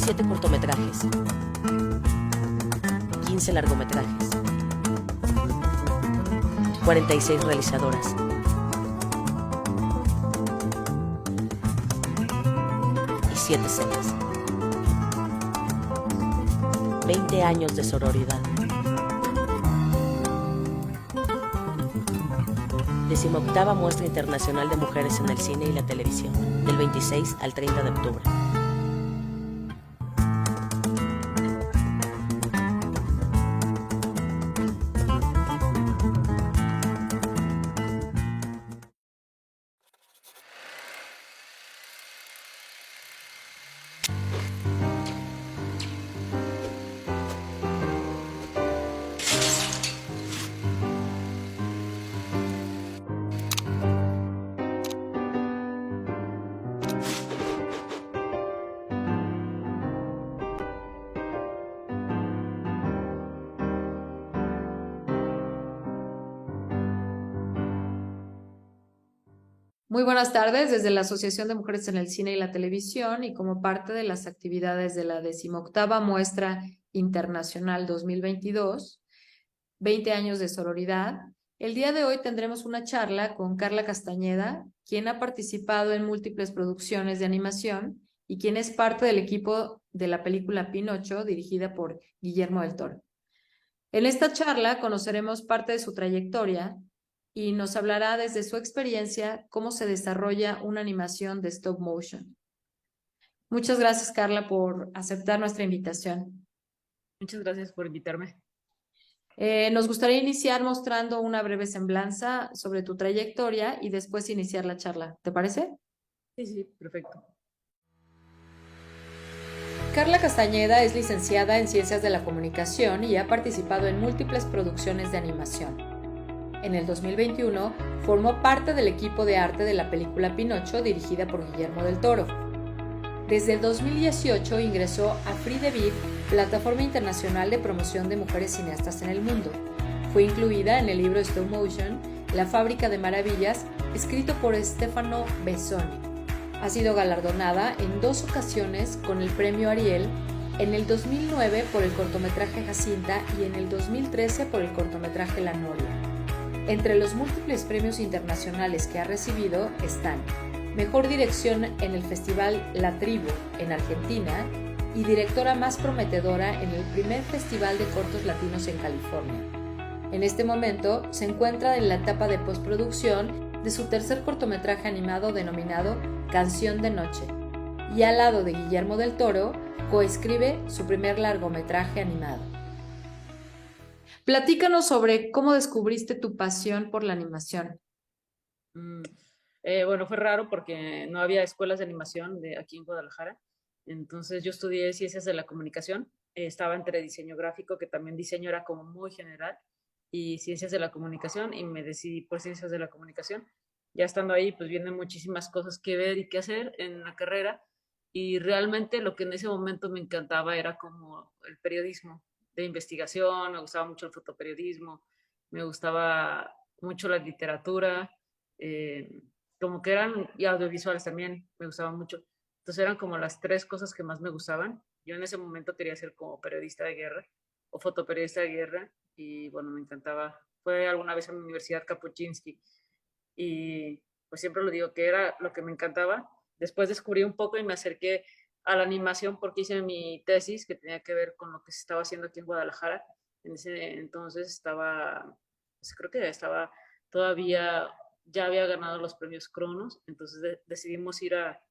17 cortometrajes, 15 largometrajes, 46 realizadoras, y 7 series. 20 años de sororidad. 18ª Muestra Internacional de Mujeres en el Cine y la Televisión, del 26 al 30 de octubre. Muy buenas tardes desde la Asociación de Mujeres en el Cine y la Televisión y como parte de las actividades de la 18ª Muestra Internacional 2022, 20 años de sororidad. El día de hoy tendremos una charla con Carla Castañeda, quien ha participado en múltiples producciones de animación y quien es parte del equipo de la película Pinocho, dirigida por Guillermo del Toro. En esta charla conoceremos parte de su trayectoria y nos hablará desde su experiencia cómo se desarrolla una animación de stop motion. Muchas gracias, Carla, por aceptar nuestra invitación. Muchas gracias por invitarme. Nos gustaría iniciar mostrando una breve semblanza sobre tu trayectoria y después iniciar la charla. ¿Te parece? Sí, perfecto. Carla Castañeda es licenciada en Ciencias de la Comunicación y ha participado en múltiples producciones de animación. En el 2021 formó parte del equipo de arte de la película Pinocho, dirigida por Guillermo del Toro. Desde el 2018 ingresó a FreeDeVid, plataforma internacional de promoción de mujeres cineastas en el mundo. Fue incluida en el libro Stop Motion, La Fábrica de Maravillas, escrito por Stefano Bezzoni. Ha sido galardonada en 2 ocasiones con el premio Ariel, en el 2009 por el cortometraje Jacinta y en el 2013 por el cortometraje La Noria. Entre los múltiples premios internacionales que ha recibido están Mejor Dirección en el Festival La Tribu en Argentina y Directora Más Prometedora en el primer Festival de Cortos Latinos en California. En este momento se encuentra en la etapa de postproducción de su tercer cortometraje animado denominado Canción de Noche y al lado de Guillermo del Toro coescribe su primer largometraje animado. Platícanos sobre cómo descubriste tu pasión por la animación. Bueno, fue raro porque no había escuelas de animación aquí en Guadalajara. Entonces yo estudié Ciencias de la Comunicación. Estaba entre diseño gráfico, que también diseño era como muy general, y Ciencias de la Comunicación, y me decidí por Ciencias de la Comunicación. Ya estando ahí, pues vienen muchísimas cosas que ver y que hacer en la carrera. Y realmente lo que en ese momento me encantaba era como el periodismo de investigación, me gustaba mucho el fotoperiodismo, me gustaba mucho la literatura, como que eran, y audiovisuales también, me gustaban mucho. Entonces eran como las 3 cosas que más me gustaban. Yo en ese momento quería ser como periodista de guerra o fotoperiodista de guerra y bueno, me encantaba. Fue alguna vez en la Universidad Kapuczynski y pues siempre lo digo que era lo que me encantaba. Después descubrí un poco y me acerqué a la animación porque hice mi tesis que tenía que ver con lo que se estaba haciendo aquí en Guadalajara. En ese entonces estaba, pues creo que estaba todavía, ya había ganado los premios Cronos, entonces decidimos ir a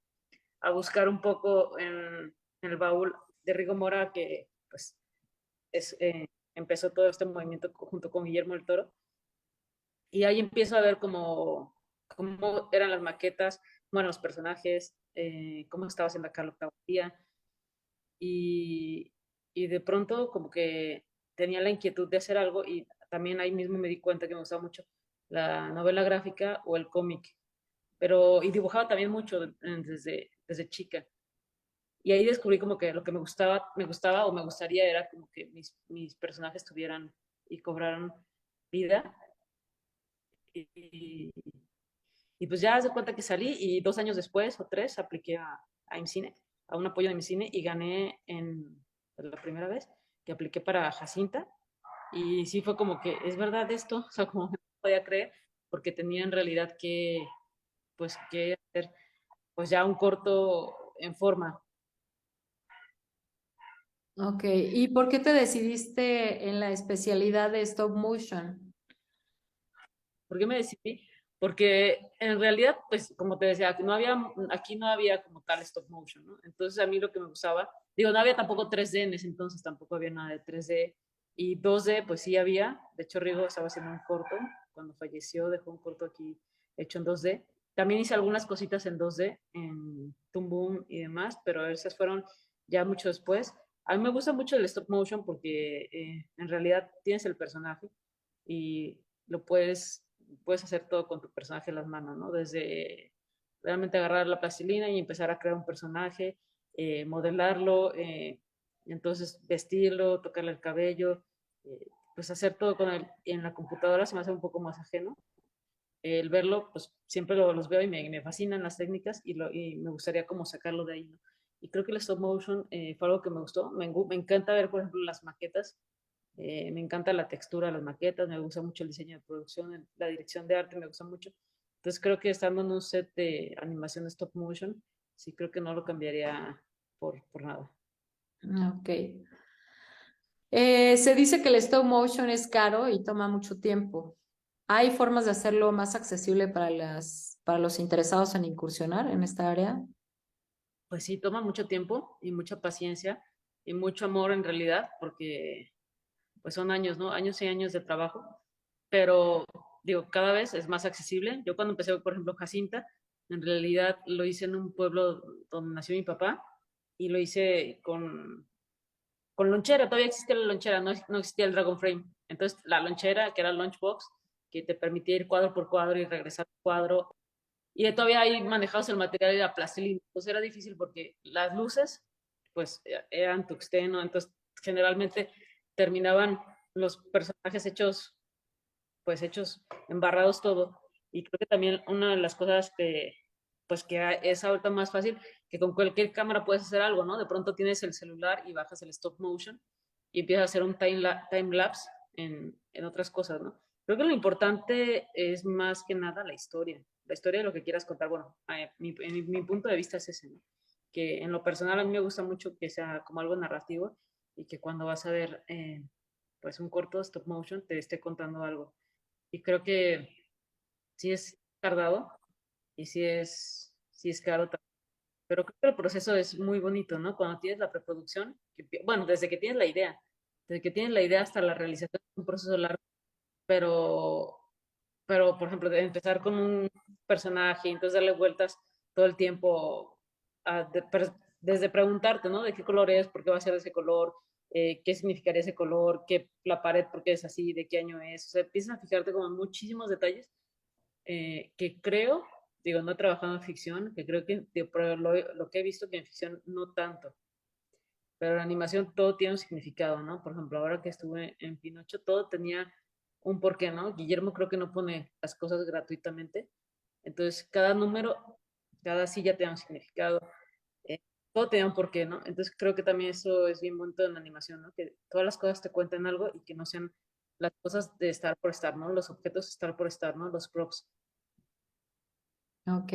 buscar un poco en el baúl de Rigo Mora, que pues es, empezó todo este movimiento junto con Guillermo del Toro. Y ahí empiezo a ver cómo eran las maquetas, cómo eran los personajes, cómo estaba haciendo acá la octavía. Y, y de pronto como que tenía la inquietud de hacer algo y también ahí mismo me di cuenta que me gustaba mucho la novela gráfica o el cómic, pero y dibujaba también mucho desde chica. Y ahí descubrí como que lo que me gustaba o me gustaría era como que mis personajes tuvieran y cobraran vida. Y pues ya hace cuenta que salí y 2 años después o 3 apliqué a IMCINE a un apoyo de mi cine y gané la primera vez que apliqué para Jacinta. Y sí fue como que, ¿es verdad esto? O sea, como que no podía creer, porque tenía en realidad que hacer pues ya un corto en forma. Ok, ¿y por qué te decidiste en la especialidad de stop motion? ¿Por qué me decidí? Porque en realidad, pues como te decía, aquí no había como tal stop motion, ¿no? Entonces a mí lo que me gustaba, digo, no había tampoco 3D en ese entonces, tampoco había nada de 3D. Y 2D, pues sí había. De hecho, Rigo estaba haciendo un corto. Cuando falleció, dejó un corto aquí hecho en 2D. También hice algunas cositas en 2D, en Toon Boom y demás, pero esas fueron ya mucho después. A mí me gusta mucho el stop motion porque en realidad tienes el personaje y lo puedes hacer todo con tu personaje en las manos, ¿no? Desde realmente agarrar la plastilina y empezar a crear un personaje, modelarlo, y entonces vestirlo, tocarle el cabello, pues hacer todo en la computadora se me hace un poco más ajeno. El verlo, pues siempre los veo y me fascinan las técnicas y me gustaría como sacarlo de ahí, ¿no? Y creo que el stop motion fue algo que me gustó. Me encanta ver, por ejemplo, las maquetas. Me encanta la textura de las maquetas, me gusta mucho el diseño de producción, la dirección de arte me gusta mucho. Entonces creo que estando en un set de animación stop motion, sí creo que no lo cambiaría por nada. Ok. Se dice que el stop motion es caro y toma mucho tiempo. ¿Hay formas de hacerlo más accesible para para los interesados en incursionar en esta área? Pues sí, toma mucho tiempo y mucha paciencia y mucho amor en realidad, porque pues son años, ¿no? Años y años de trabajo, pero digo, cada vez es más accesible. Yo cuando empecé, por ejemplo, Jacinta, en realidad lo hice en un pueblo donde nació mi papá y lo hice con lonchera, todavía existía la lonchera, no existía el Dragon Frame. Entonces, la lonchera, que era el Lunchbox, que te permitía ir cuadro por cuadro y regresar cuadro, y todavía ahí manejabas el material de la plastilina. Pues era difícil porque las luces, pues eran tuxteno, entonces generalmente terminaban los personajes hechos embarrados todo. Y creo que también una de las cosas pues que es ahorita más fácil, que con cualquier cámara puedes hacer algo, ¿no? De pronto tienes el celular y bajas el stop motion y empiezas a hacer un time lapse en otras cosas, ¿no? Creo que lo importante es más que nada la historia de lo que quieras contar. Bueno, mi punto de vista es ese, ¿no? Que en lo personal a mí me gusta mucho que sea como algo narrativo y que cuando vas a ver pues un corto stop motion te esté contando algo. Y creo que sí es tardado y sí es caro, pero creo que el proceso es muy bonito, ¿no? Cuando tienes la preproducción, bueno, desde que tienes la idea hasta la realización es un proceso largo, pero, pero por ejemplo, de empezar con un personaje y entonces darle vueltas todo el tiempo, desde preguntarte, ¿no? ¿De qué color es? ¿Por qué va a ser de ese color? ¿Qué significaría ese color? ¿Qué la pared? ¿Por qué es así? ¿De qué año es? O sea, empiezas a fijarte como en muchísimos detalles que creo, digo, no he trabajado en ficción, que creo que pero lo que he visto que en ficción no tanto, pero en animación todo tiene un significado, ¿no? Por ejemplo, ahora que estuve en Pinocho, todo tenía un porqué, ¿no? Guillermo creo que no pone las cosas gratuitamente, entonces cada número, cada silla tiene un significado, eh, todo tenía un porqué, ¿no? Entonces creo que también eso es bien bonito en la animación, ¿no? Que todas las cosas te cuenten algo y que no sean las cosas de estar por estar, ¿no? Los objetos estar por estar, ¿no? Los props. Ok.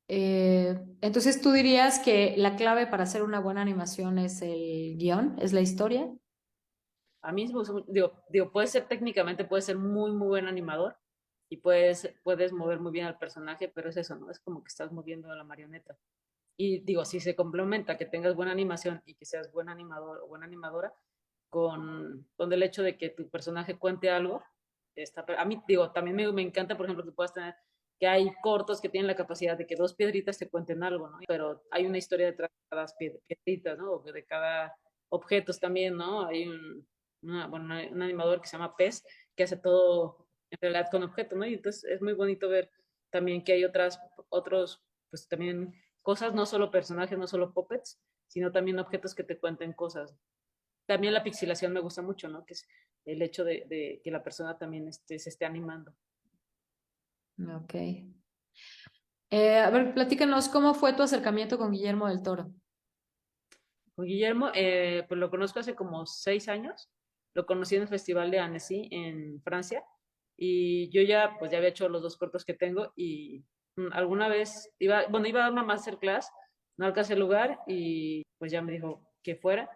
Entonces, ¿tú dirías que la clave para hacer una buena animación es el guión, es la historia? A mí me gusta digo, puedes ser técnicamente, puedes ser muy, muy buen animador y puedes mover muy bien al personaje, pero es eso, ¿no? Es como que estás moviendo a la marioneta. Y digo, si se complementa que tengas buena animación y que seas buen animador o buena animadora, con el hecho de que tu personaje cuente algo, a mí, digo, también me encanta, por ejemplo, que puedas tener, que hay cortos que tienen la capacidad de que dos piedritas te cuenten algo, ¿no? Pero hay una historia detrás de cada piedritas, ¿no? O de cada objetos también, ¿no? Hay bueno, un animador que se llama Pez, que hace todo en realidad con objetos, ¿no? Y entonces es muy bonito ver también que hay otros, pues también cosas, no solo personajes, no solo puppets, sino también objetos que te cuenten cosas. También la pixelación me gusta mucho, ¿no? Que es el hecho de que la persona también se esté animando. Ok. A ver, platícanos, ¿cómo fue tu acercamiento con Guillermo del Toro? Con Guillermo, pues lo conozco hace como 6 años. Lo conocí en el Festival de Annecy en Francia y yo ya, pues ya había hecho los dos cortos que tengo y alguna vez iba, bueno, iba a dar una masterclass, no alcancé el lugar y pues ya me dijo que fuera.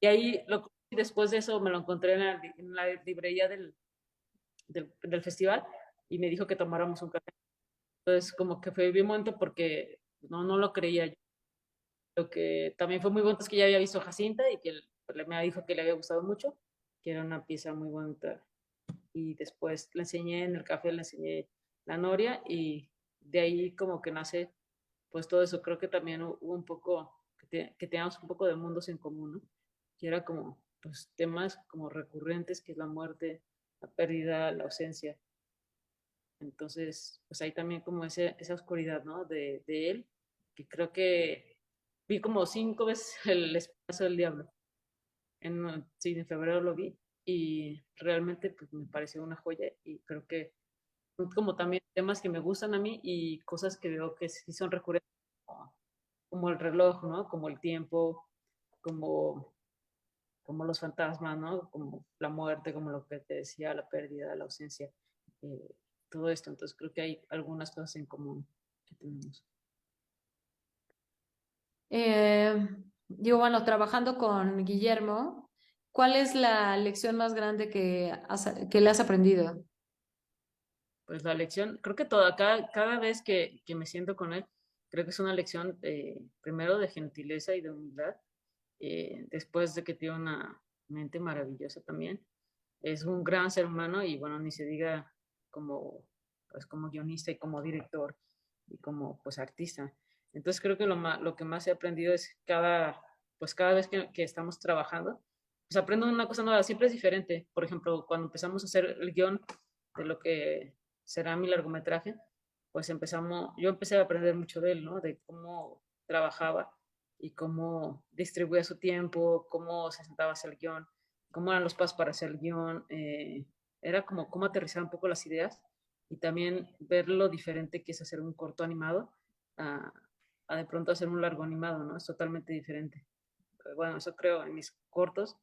Y ahí lo conocí, después de eso me lo encontré en la librería del festival y me dijo que tomáramos un café. Entonces, como que fue bien momento porque no lo creía yo. Lo que también fue muy bonito es que ya había visto Jacinta y que pues, me dijo que le había gustado mucho, que era una pieza muy bonita. Y después le enseñé en el café, le enseñé la Noria y de ahí como que nace pues todo eso. Creo que también hubo un poco, que teníamos un poco de mundos en común, ¿no? Que era como pues temas como recurrentes, que es la muerte, la pérdida, la ausencia. Entonces, pues ahí también como esa oscuridad, ¿no? De él, que creo que vi como 5 veces el Espacio del Diablo. Sí, en febrero lo vi y realmente pues me pareció una joya y creo que son como también temas que me gustan a mí y cosas que veo que sí son recurrentes, como el reloj, ¿no? Como el tiempo, como, como los fantasmas, ¿no? Como la muerte, como lo que te decía, la pérdida, la ausencia, todo esto. Entonces creo que hay algunas cosas en común que tenemos. Eh, Digo, bueno, trabajando con Guillermo, ¿cuál es la lección más grande que le has aprendido? Pues la lección, creo que toda, cada vez que me siento con él, creo que es una lección primero de gentileza y de humildad, después de que tiene una mente maravillosa también. Es un gran ser humano y bueno, ni se diga como, pues, como guionista y como director y como pues artista. Entonces creo que lo que más he aprendido es pues cada vez que estamos trabajando, pues aprendo una cosa nueva, siempre es diferente. Por ejemplo, cuando empezamos a hacer el guión de lo que será mi largometraje, pues yo empecé a aprender mucho de él, ¿no? De cómo trabajaba y cómo distribuía su tiempo, cómo se sentaba a hacer el guión, cómo eran los pasos para hacer el guión, era como cómo aterrizar un poco las ideas y también ver lo diferente que es hacer un corto animado a, a de pronto hacer un largo animado, ¿no? Es totalmente diferente. Pero bueno, eso creo, en mis cortos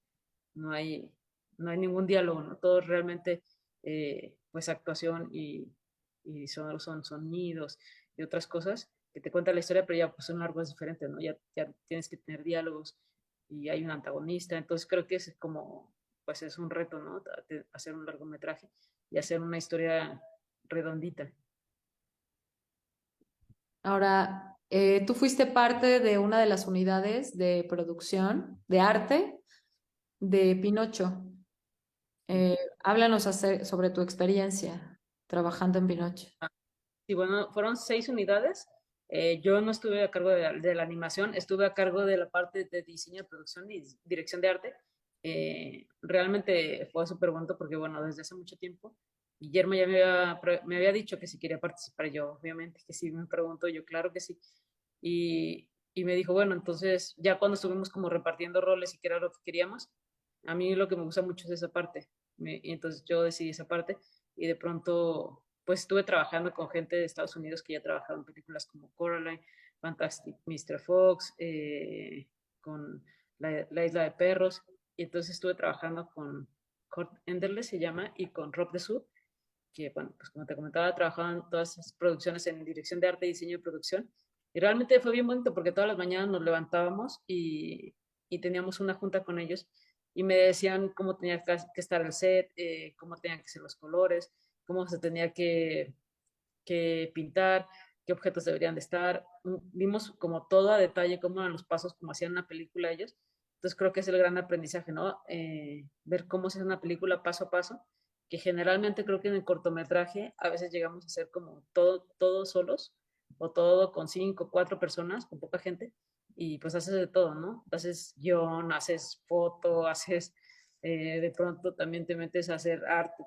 no hay, no hay ningún diálogo, ¿no? Todo es realmente pues actuación y son sonidos y otras cosas que te cuentan la historia, pero ya pues un largo es diferente, ¿no? Ya tienes que tener diálogos y hay un antagonista, entonces creo que es como, pues es un reto, ¿no? Hacer un largometraje y hacer una historia redondita. Ahora, tú fuiste parte de una de las unidades de producción de arte de Pinocho. Háblanos sobre tu experiencia trabajando en Pinocho. Y bueno, fueron 6 unidades. Yo no estuve a cargo de la animación, estuve a cargo de la parte de diseño, producción y dirección de arte. Realmente fue súper bonito porque, bueno, desde hace mucho tiempo, Guillermo ya me había dicho que si quería participar yo, obviamente, que si me preguntó yo, claro que sí. Y me dijo, bueno, entonces ya cuando estuvimos como repartiendo roles y qué era lo que queríamos, a mí lo que me gusta mucho es esa parte. Y entonces yo decidí esa parte y de pronto pues estuve trabajando con gente de Estados Unidos que ya trabajado en películas como Coraline, Fantastic Mr. Fox, con la Isla de Perros, y entonces estuve trabajando con Kurt Enderle, se llama, y con Rob de Sud, que, bueno, pues como te comentaba, trabajaba en todas esas producciones en dirección de arte, diseño y producción, y realmente fue bien bonito porque todas las mañanas nos levantábamos y teníamos una junta con ellos y me decían cómo tenía que estar el set, cómo tenían que ser los colores, cómo se tenía que pintar, qué objetos deberían de estar. Vimos como todo a detalle, cómo eran los pasos, como hacían una película ellos. Entonces creo que es el gran aprendizaje, ¿no? Ver cómo se hace una película paso a paso, que generalmente creo que en el cortometraje a veces llegamos a hacer como todo solos, o todo con 5, 4 personas, con poca gente, y pues haces de todo, ¿no? Haces guión, haces foto, haces de pronto también te metes a hacer arte,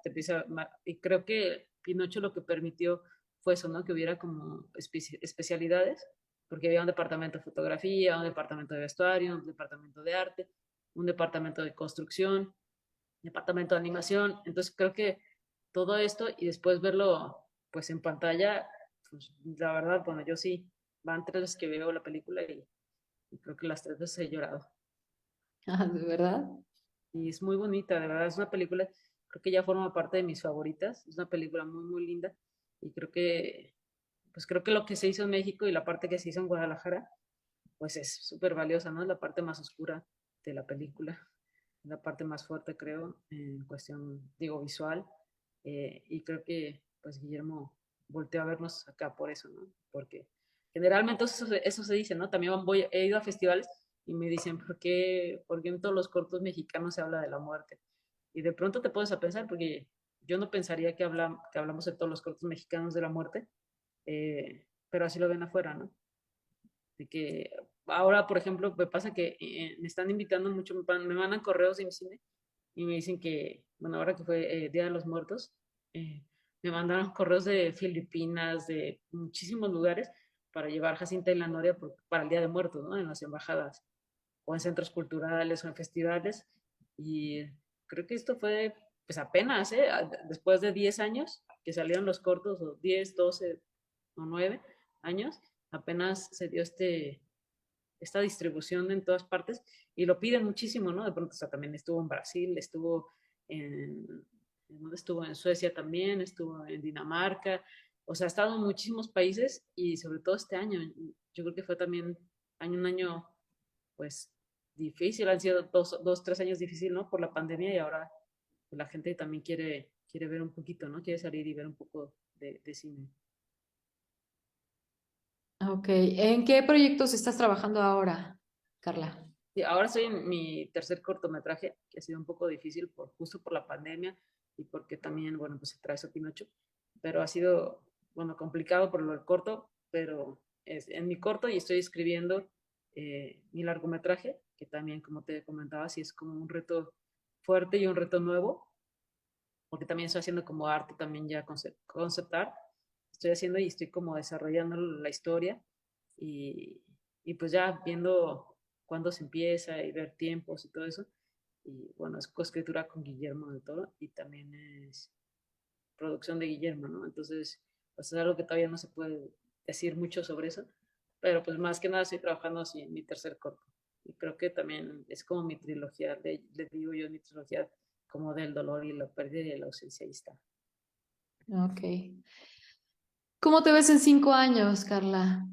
y creo que Pinocho lo que permitió fue eso, ¿no? Que hubiera como especialidades, porque había un departamento de fotografía, un departamento de vestuario, un departamento de arte, un departamento de construcción, departamento de animación. Entonces creo que todo esto y después verlo pues en pantalla pues la verdad, bueno, yo sí, van 3 veces que veo la película y creo que las 3 veces he llorado. Ah, ¿de verdad? Y es muy bonita, de verdad, es una película, creo que ya forma parte de mis favoritas, es una película muy, muy linda y creo que lo que se hizo en México y la parte que se hizo en Guadalajara, pues es súper valiosa, ¿no? Es la parte más oscura de la película, la parte más fuerte, creo, en cuestión, digo, visual, y creo que, pues, Guillermo volteó a vernos acá por eso, ¿no? Porque generalmente eso se dice, ¿no? También he ido a festivales y me dicen, por qué en todos los cortos mexicanos se habla de la muerte? Y de pronto te pones a pensar, porque yo no pensaría que hablamos en todos los cortos mexicanos de la muerte, pero así lo ven afuera, ¿no? De que ahora, por ejemplo, me pasa que me están invitando mucho, me mandan correos de mi cine y me dicen que, bueno, ahora que fue Día de los Muertos, eh, me mandaron correos de Filipinas, de muchísimos lugares para llevar Jacinta y la Noria para el Día de Muertos, ¿no? En las embajadas o en centros culturales o en festivales. Y creo que esto fue, pues apenas, después de 10 años que salieron los cortos, o 10, 12 o 9 años, apenas se dio esta distribución en todas partes y lo piden muchísimo, ¿no? De pronto, o sea, también estuvo en Brasil, en, ¿dónde estuvo? En Suecia también, estuvo en Dinamarca, o sea, ha estado en muchísimos países y sobre todo este año, yo creo que fue también un año, pues, difícil, han sido 3 años difíciles, ¿no? Por la pandemia y ahora pues, la gente también quiere ver un poquito, ¿no? Quiere salir y ver un poco de cine. Ok. ¿En qué proyectos estás trabajando ahora, Carla? Sí, ahora estoy en mi tercer cortometraje, que ha sido un poco difícil justo por la pandemia y porque también, bueno, pues se trae Pinocho, pero ha sido, bueno, complicado por lo del corto, pero es en mi corto y estoy escribiendo mi largometraje, que también, como te comentaba, sí es como un reto fuerte y un reto nuevo, porque también estoy haciendo como arte, también ya concept art, estoy haciendo y estoy como desarrollando la historia y, y pues ya viendo cuándo se empieza y ver tiempos y todo eso. Y bueno, es coescritura con Guillermo del Toro y también es producción de Guillermo, ¿no? Entonces, pues es algo que todavía no se puede decir mucho sobre eso, pero pues más que nada estoy trabajando así en mi tercer corto. Y creo que también es como mi trilogía, le digo yo mi trilogía como del dolor y la pérdida y la ausencia, ahí está. Ok. ¿Cómo te ves en 5 años, Carla?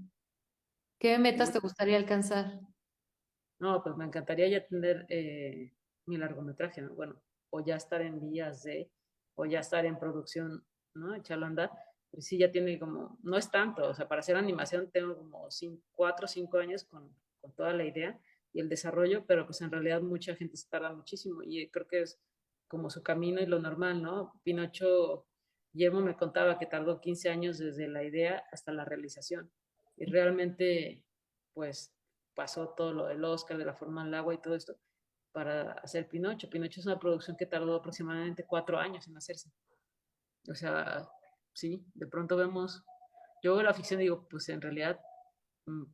¿Qué metas Uy, te gustaría alcanzar? no, pues me encantaría ya tener mi largometraje, ¿no? Bueno, o ya estar en vías o ya estar en producción, ¿no? Echarlo a andar. Pues sí, ya tiene como, no es tanto, o sea, para hacer animación tengo como 4 o 5 años con toda la idea y el desarrollo, pero pues en realidad mucha gente se tarda muchísimo y creo que es como su camino y lo normal, ¿no? Pinocho, Guillermo me contaba que tardó 15 años desde la idea hasta la realización y realmente, pues pasó todo lo del Oscar, de la forma del agua y todo esto para hacer Pinocho. Pinocho es una producción que tardó aproximadamente 4 años en hacerse. O sea, sí, de pronto vemos, yo veo la ficción y digo, pues en realidad, mm,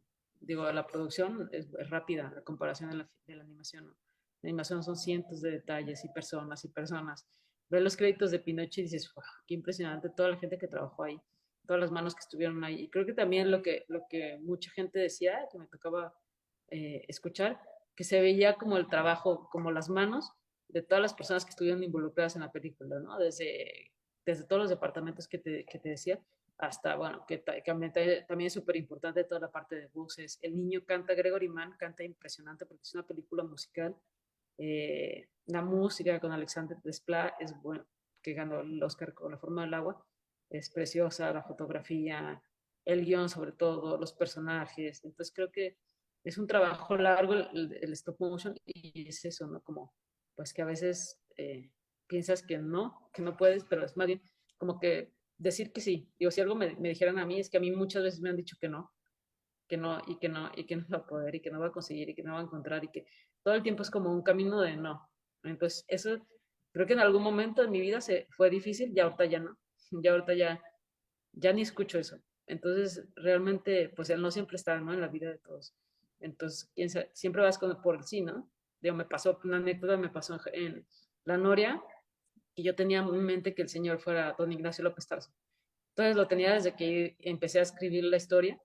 digo, la producción es rápida a comparación de la animación, ¿no? La animación son cientos de detalles y personas y personas. Ves los créditos de Pinocho y dices, wow, qué impresionante toda la gente que trabajó ahí, todas las manos que estuvieron ahí. Y creo que también lo que mucha gente decía, que me tocaba escuchar, que se veía como el trabajo, como las manos de todas las personas que estuvieron involucradas en la película, ¿no? Desde todos los departamentos que te decía, hasta, bueno, que también es súper importante toda la parte de voces. El niño canta, Gregory Mann canta impresionante porque es una película musical. La música con Alexandre Desplat es bueno, que ganó el Oscar con La forma del agua, es preciosa, la fotografía, el guión sobre todo, los personajes. Entonces creo que es un trabajo largo el stop motion y es eso, ¿no? Como, pues que a veces piensas que no puedes, pero es más bien como que decir que sí. Digo, si algo me dijeran a mí, es que a mí muchas veces me han dicho que no va a poder, y que no va a conseguir, y que no va a encontrar, y que todo el tiempo es como un camino de no. Entonces, eso creo que en algún momento de mi vida fue difícil, ya ahorita ya no. Ya ahorita ya ni escucho eso. Entonces, realmente, pues él no siempre está, ¿no? En la vida de todos. Entonces, siempre vas por el sí, ¿no? Digo, me pasó, una anécdota me pasó en La Noria, y yo tenía en mente que el señor fuera don Ignacio López Tarso. Entonces lo tenía desde que empecé a escribir la historia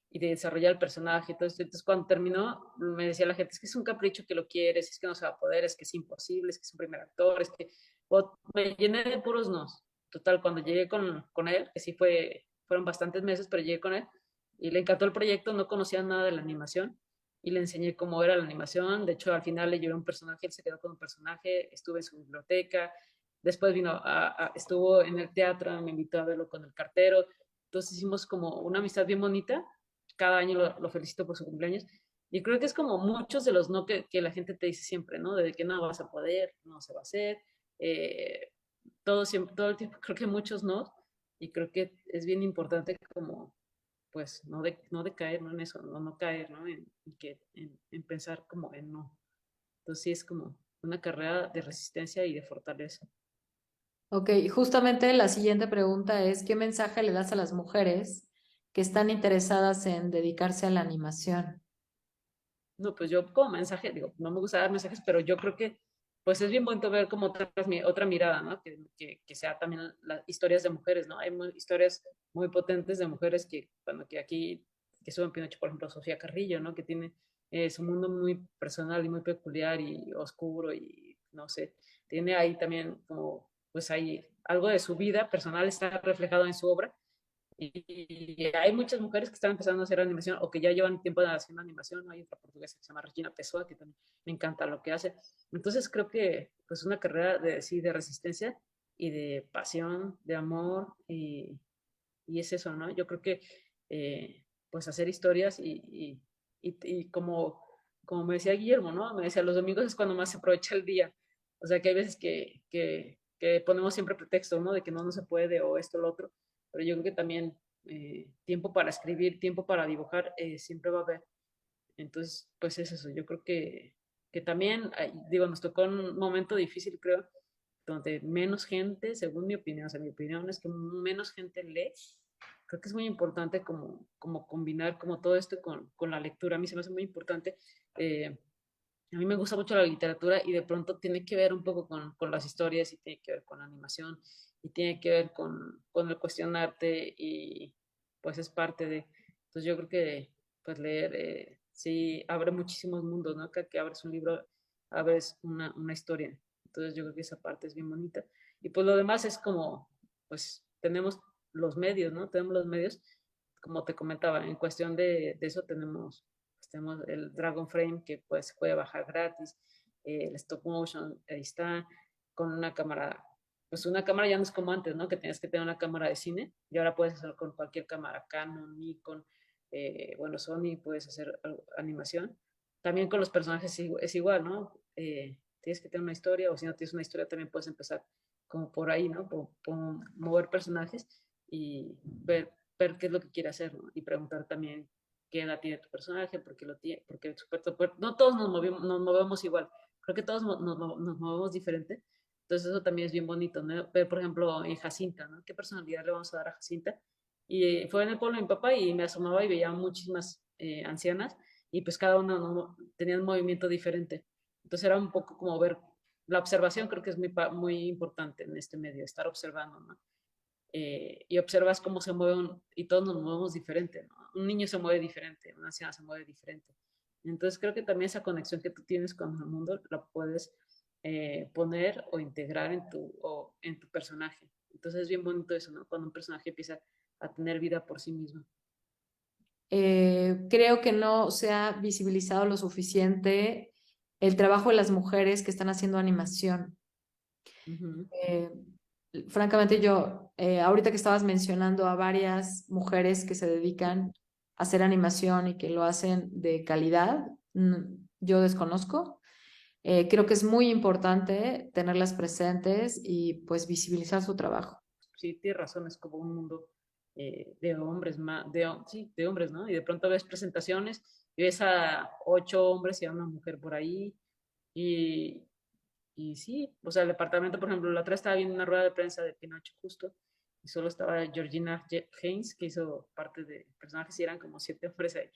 y de desarrollar el personaje y todo esto. Entonces cuando terminó, me decía la gente, es que es un capricho que lo quieres, es que no se va a poder, es que es imposible, es que es un primer actor, es que... me llené de puros nos. Total, cuando llegué con él, que sí fueron bastantes meses, pero llegué con él y le encantó el proyecto, no conocía nada de la animación y le enseñé cómo era la animación. De hecho, al final le llevé un personaje, él se quedó con un personaje, estuve en su biblioteca, después estuvo en el teatro, me invitó a verlo con el cartero. Entonces hicimos como una amistad bien bonita. Cada año lo felicito por su cumpleaños. Y creo que es como muchos de los no que la gente te dice siempre, ¿no? De que no vas a poder, no se va a hacer. Eh, todo el tiempo creo que muchos no. Y creo que es bien importante como, pues, no de caer, ¿no? En eso, no caer, ¿no? En pensar como en no. Entonces sí es como una carrera de resistencia y de fortaleza. Ok, justamente la siguiente pregunta es, ¿qué mensaje le das a las mujeres que están interesadas en dedicarse a la animación? No, pues yo como mensaje, digo, no me gusta dar mensajes, pero yo creo que pues es bien bonito ver como otra mirada, ¿no? Que sea también las historias de mujeres, ¿no? Hay historias muy potentes de mujeres que, bueno, que aquí, que suben Pinocho, por ejemplo, Sofía Carrillo, ¿no? Que tiene su mundo muy personal y muy peculiar y oscuro y no sé, tiene ahí también como, pues hay algo de su vida personal está reflejado en su obra y hay muchas mujeres que están empezando a hacer animación o que ya llevan tiempo haciendo animación, ¿no? Hay otra portuguesa que se llama Regina Pessoa, que también me encanta lo que hace. Entonces creo que pues una carrera sí, de resistencia y de pasión, de amor, y es eso, ¿no? Yo creo que pues hacer historias y como me decía Guillermo, ¿no? Me decía, los domingos es cuando más se aprovecha el día. O sea que hay veces que ponemos siempre pretexto, ¿no? De que no se puede o esto o lo otro, pero yo creo que también tiempo para escribir, tiempo para dibujar, siempre va a haber. Entonces, pues es eso, yo creo que también, digo, nos tocó un momento difícil, creo, donde menos gente, según mi opinión, o sea, mi opinión es que menos gente lee. Creo que es muy importante como combinar como todo esto con la lectura. A mí se me hace muy importante. eh, a mí me gusta mucho la literatura y de pronto tiene que ver un poco con las historias y tiene que ver con la animación y tiene que ver con el cuestionarte y pues es parte de... Entonces yo creo que pues leer sí abre muchísimos mundos, ¿no? Que abres un libro, abres una historia. Entonces yo creo que esa parte es bien bonita. Y pues lo demás es como, pues tenemos los medios, ¿no? Tenemos los medios, como te comentaba, en cuestión de eso tenemos el Dragon Frame que pues se puede bajar gratis, el stop motion, ahí está, con una cámara, pues una cámara ya no es como antes, ¿no? Que tenías que tener una cámara de cine y ahora puedes hacerlo con cualquier cámara, Canon, Nikon, bueno, Sony, puedes hacer animación. También con los personajes es igual, ¿no? Tienes que tener una historia o si no tienes una historia también puedes empezar como por ahí, ¿no? Por mover personajes y ver qué es lo que quiere hacer, ¿no? Y preguntar también qué edad tiene tu personaje, por qué lo tiene, porque no todos nos movemos igual, creo que todos nos movemos diferente, entonces eso también es bien bonito, ¿no? Ver, por ejemplo, en Jacinta, ¿no? ¿Qué personalidad le vamos a dar a Jacinta? Y fue en el pueblo de mi papá y me asomaba y veía muchísimas ancianas y pues cada una ¿no? tenía un movimiento diferente. Entonces era un poco como ver la observación, creo que es muy importante en este medio, estar observando, ¿no? Y observas cómo se mueven y todos nos movemos diferente, ¿no? Un niño se mueve diferente, una anciana se mueve diferente. Entonces creo que también esa conexión que tú tienes con el mundo la puedes poner o integrar en tu personaje. Entonces es bien bonito eso, ¿no? Cuando un personaje empieza a tener vida por sí mismo. Creo que no se ha visibilizado lo suficiente el trabajo de las mujeres que están haciendo animación. Uh -huh. Eh, Francamente, ahorita que estabas mencionando a varias mujeres que se dedican a hacer animación y que lo hacen de calidad, yo desconozco. Creo que es muy importante tenerlas presentes y pues visibilizar su trabajo. Sí, tienes razón, es como un mundo de hombres, sí, de hombres, ¿no? Y de pronto ves presentaciones y ves a 8 hombres y a una mujer por ahí. Y, y sí, o sea, el departamento, por ejemplo, la otra estaba viendo una rueda de prensa de Pinocho justo y solo estaba Georgina Haynes, que hizo parte de personajes y eran como 7 hombres ahí.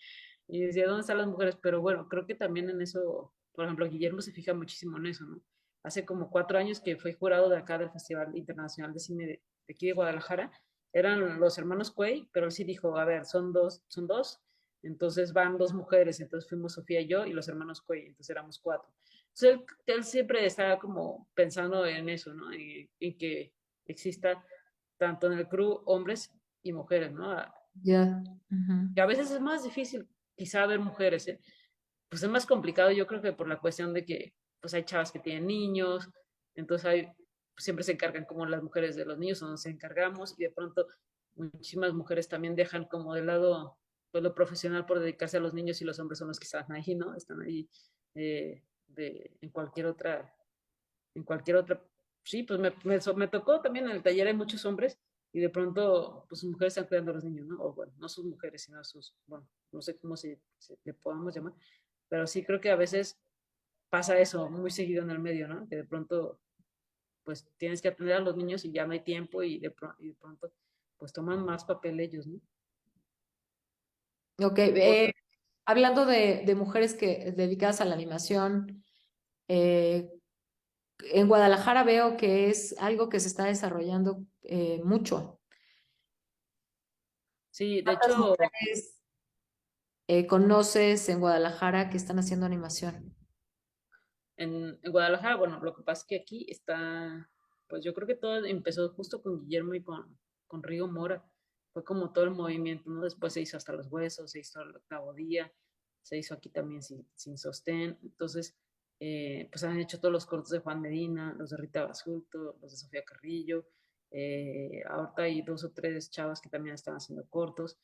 Y decía, ¿dónde están las mujeres? Pero bueno, creo que también en eso, por ejemplo, Guillermo se fija muchísimo en eso, ¿no? Hace como 4 años que fue jurado de acá del Festival Internacional de Cine de aquí de Guadalajara eran los hermanos Cuey, pero él sí dijo, a ver, son dos, entonces van dos mujeres, entonces fuimos Sofía y yo y los hermanos Cuey, entonces éramos cuatro. Entonces él siempre estaba como pensando en eso, ¿no? En que exista tanto en el crew hombres y mujeres, ¿no? Ya. Ujú. Que a veces es más difícil quizá ver mujeres, ¿eh? Pues es más complicado, yo creo que por la cuestión de que pues hay chavas que tienen niños, entonces hay, pues siempre se encargan como las mujeres de los niños o nos encargamos y de pronto muchísimas mujeres también dejan como de lado pues lo profesional por dedicarse a los niños y los hombres son los que están ahí, ¿no? Están ahí en cualquier otra, sí, pues me tocó también en el taller hay muchos hombres y de pronto pues sus mujeres están cuidando a los niños, ¿no? O bueno, no sus mujeres, sino sus, bueno, no sé cómo se le podamos llamar, pero sí creo que a veces pasa eso muy seguido en el medio, ¿no? Que de pronto, pues tienes que atender a los niños y ya no hay tiempo y de pronto, pues toman más papel ellos, ¿no? Ok, Otra, hablando de mujeres que dedicadas a la animación, eh, en Guadalajara veo que es algo que se está desarrollando mucho. sí, de ¿Cuántas hecho, mujeres conoces en Guadalajara que están haciendo animación? en Guadalajara, bueno, lo que pasa es que aquí está, pues yo creo que todo empezó justo con Guillermo y con Rigo Mora. Fue como todo el movimiento, ¿no? Después se hizo hasta Los Huesos, se hizo Octavo Día, se hizo aquí también sin Sostén. Entonces, pues han hecho todos los cortos de Juan Medina, los de Rita Basulto, los de Sofía Carrillo. Ahorita hay dos o tres chavas que también están haciendo cortos.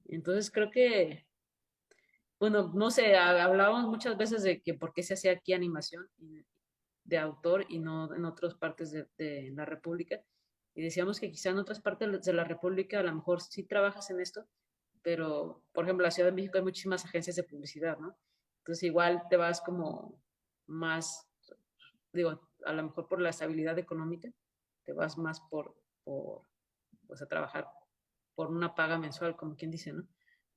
Entonces creo que bueno, no sé, hablábamos muchas veces de que por qué se hacía aquí animación de autor y no en otras partes de la República. Y decíamos que quizá en otras partes de la República a lo mejor sí trabajas en esto, pero por ejemplo, en la Ciudad de México hay muchísimas agencias de publicidad, ¿no? Entonces igual te vas como más, digo, a lo mejor por la estabilidad económica, te vas más por pues a trabajar por una paga mensual, como quien dice, ¿no?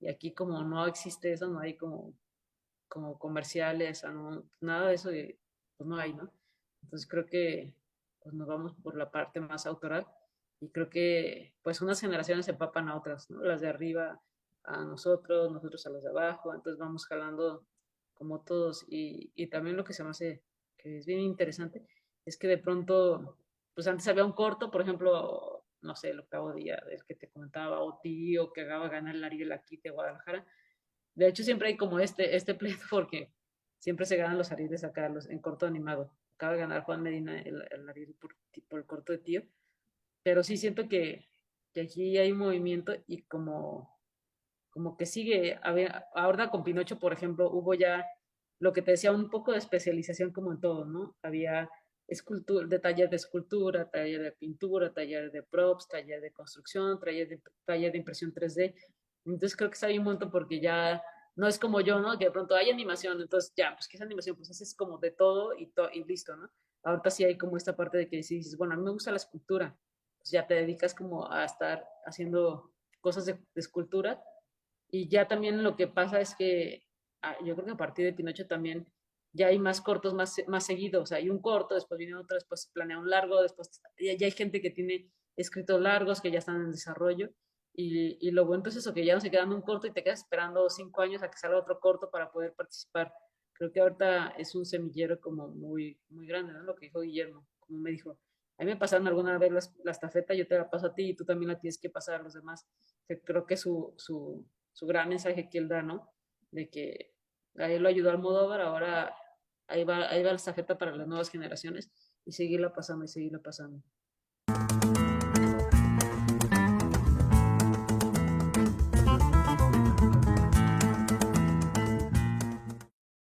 Y aquí como no existe eso, no hay como comerciales, no, nada de eso, pues no hay, ¿no? Entonces creo que pues nos vamos por la parte más autoral y creo que pues unas generaciones se empapan a otras, ¿no? Las de arriba a nosotros, nosotros a los de abajo, entonces vamos jalando como todos y también lo que se me hace que es bien interesante es que de pronto, pues antes había un corto, por ejemplo, no sé, el Octavo Día del que te comentaba, o Tío, que acaba de ganar el Ariel aquí de Guadalajara, de hecho, siempre hay como este pleito porque siempre se ganan los Arieles acá en corto animado. Acaba de ganar Juan Medina el Ariel por el corto de Tío. Pero sí siento que aquí hay un movimiento y como que sigue. Ahora con Pinocho, por ejemplo, hubo ya lo que te decía, un poco de especialización como en todo, ¿no? Había de taller de escultura, taller de pintura, taller de props, taller de construcción, taller de impresión 3D. Entonces creo que está bien un montón porque ya no es como yo, ¿no? Que de pronto hay animación, entonces ya, pues ¿qué es animación? Pues haces como de todo y listo, ¿no? Ahorita sí hay como esta parte de que dices, bueno, a mí me gusta la escultura, pues ya te dedicas como a estar haciendo cosas de escultura y ya también lo que pasa es que yo creo que a partir de Pinocho también ya hay más cortos más seguidos. O sea, hay un corto, después viene otro, después se planea un largo, después ya hay gente que tiene escritos largos que ya están en desarrollo. Y lo bueno es eso, que ya no se queda en un corto y te quedas esperando 5 años a que salga otro corto para poder participar. Creo que ahorita es un semillero como muy, muy grande, ¿no? Lo que dijo Guillermo, como me dijo, a mí me pasaron alguna vez la estafeta, yo te la paso a ti y tú también la tienes que pasar a los demás. Que creo que su gran mensaje que él da, ¿no? De que a él lo ayudó Almodóvar, ahora ahí va la estafeta para las nuevas generaciones y seguirla pasando y seguirla pasando.